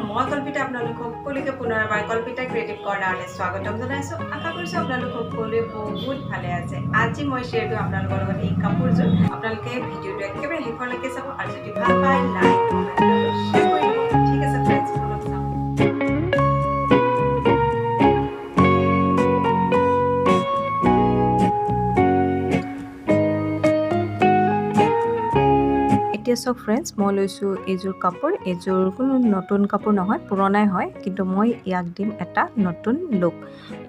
মই কল্পিতা আপোনালোক সকলোকে পুনৰবাৰ কল্পিতা ক্ৰিয়েটিভ কৰ্ণাৰলৈ স্বাগতম জনাইছোঁ। আশা কৰিছোঁ আপোনালোক সকলোৱে বহুত ভালে আছে। আজি মই শ্বেয়াৰ কৰিম আপোনালোকৰ লগত এই কাপোৰযোৰ। আপোনালোকে ভিডিঅ'টো একেবাৰে শেষলৈকে চাব আৰু যদি ভাল পায় লাইক কমেণ্ট আৰু শ্বেয়াৰ কৰি দিব। ঠিক আছে ফ্ৰেণ্ডছ, বলক চাওঁ। এতিয়া চাওক ফ্ৰেণ্ডছ, মই লৈছোঁ এইযোৰ কাপোৰ। এইযোৰ কোনো নতুন কাপোৰ নহয়, পুৰণাই হয়, কিন্তু মই ইয়াক দিম এটা নতুন লুক।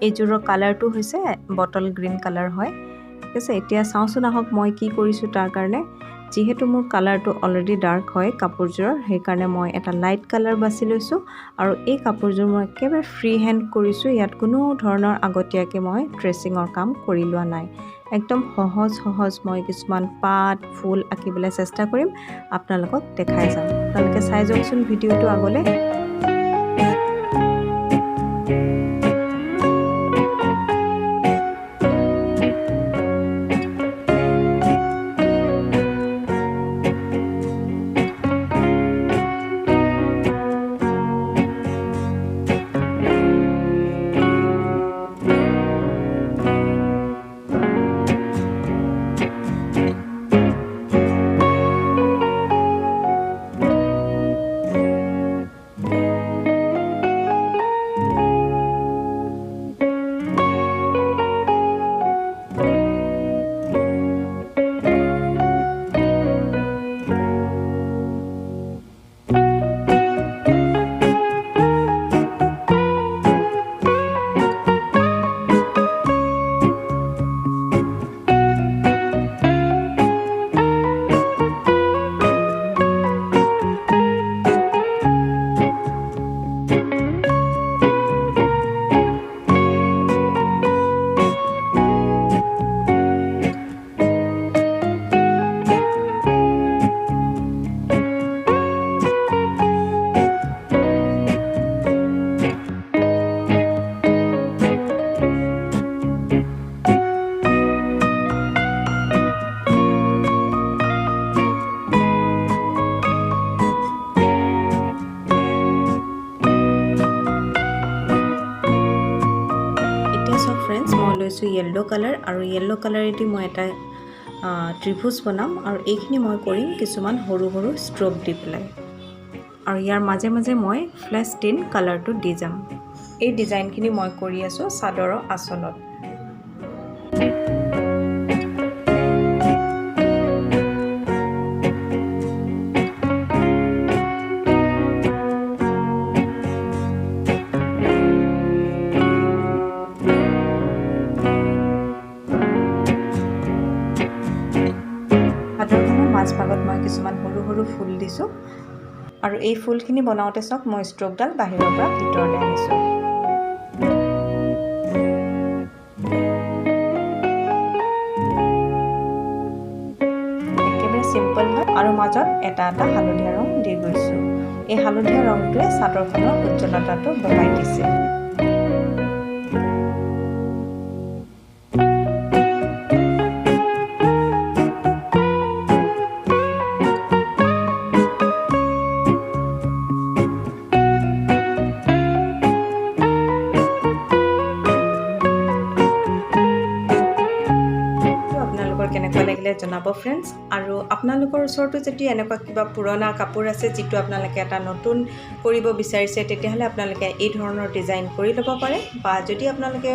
এইযোৰৰ কালাৰটো হৈছে বটল গ্ৰীণ কালাৰ হয়। ঠিক আছে, এতিয়া চাওঁচোন আহক মই কি কৰিছোঁ তাৰ কাৰণে। যিহেতু মোৰ কালাৰটো অলৰেডি ডাৰ্ক হয় কাপোৰযোৰৰ, সেইকাৰণে মই এটা লাইট কালাৰ বাছি লৈছোঁ আৰু এই কাপোৰযোৰ মই একেবাৰে ফ্ৰী হেণ্ড কৰিছোঁ। ইয়াত কোনো ধৰণৰ আগতীয়াকৈ মই ট্ৰেচিঙৰ কাম কৰি লোৱা নাই। একদম সহজ মই কিছুমান পাত ফুল আঁকিবলৈ চেষ্টা কৰিম, আপোনালোকক দেখাই যাম। আপোনালোকে চাই যাওকচোন ভিডিঅ'টো আগলৈ। ফ্ৰেণ্ডছ, মই লৈছোঁ য়েল্ল' কালাৰ আৰু য়েল্ল' কালাৰেদি মই এটা ত্ৰিভুজ বনাম আৰু এইখিনি মই কৰিম কিছুমান সৰু সৰু ষ্ট্ৰক দি পেলাই। আৰু ইয়াৰ মাজে মাজে মই ফ্লেছ টিন কালাৰটো দি যাম। এই ডিজাইনখিনি মই কৰি আছোঁ চাদৰৰ আঁচলত। মাজভাগত মই কিছুমান সৰু সৰু ফুল দিছোঁ আৰু এই ফুলখিনি বনাওঁতে চাওক মই ষ্ট্ৰকডাল বাহিৰৰ পৰা ভিতৰলৈ আনিছোঁ। একেবাৰে চিম্পল হয় আৰু মাজত এটা এটা হালধীয়া ৰং দি গৈছোঁ। এই হালধীয়া ৰংটোৱে চাদৰখনৰ উজ্জ্বলতাটো বঢ়াই দিছে। কেনেকুৱা লাগিলে জনাব ফ্ৰেণ্ডছ। আৰু আপোনালোকৰ ওচৰতো যদি এনেকুৱা কিবা পুৰণা কাপোৰ আছে যিটো আপোনালোকে এটা নতুন কৰিব বিচাৰিছে, তেতিয়াহ'লে আপোনালোকে এই ধৰণৰ ডিজাইন কৰি ল'ব পাৰে। বা যদি আপোনালোকে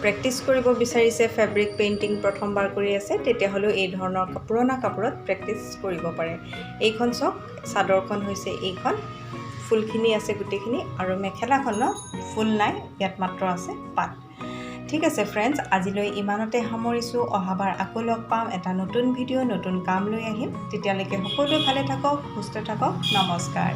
প্ৰেক্টিছ কৰিব বিচাৰিছে, ফেব্ৰিক পেইণ্টিং প্ৰথমবাৰ কৰি আছে, তেতিয়াহ'লেও এই ধৰণৰ পুৰণা কাপোৰত প্ৰেক্টিছ কৰিব পাৰে। এইখন চাওক, চাদৰখন হৈছে এইখন, ফুলখিনি আছে গোটেইখিনি আৰু মেখেলাখনত ফুল নাই, ইয়াত মাত্ৰ আছে পাত। ঠিক আছে ফ্ৰেণ্ডছ, আজিলৈ ইমানতে সামৰিছোঁ। অহাবাৰ আকৌ লগ পাম এটা নতুন ভিডিঅ', নতুন কাম লৈ আহিম। তেতিয়ালৈকে সকলোৱে ভালে থাকক, সুস্থ থাকক। নমস্কাৰ।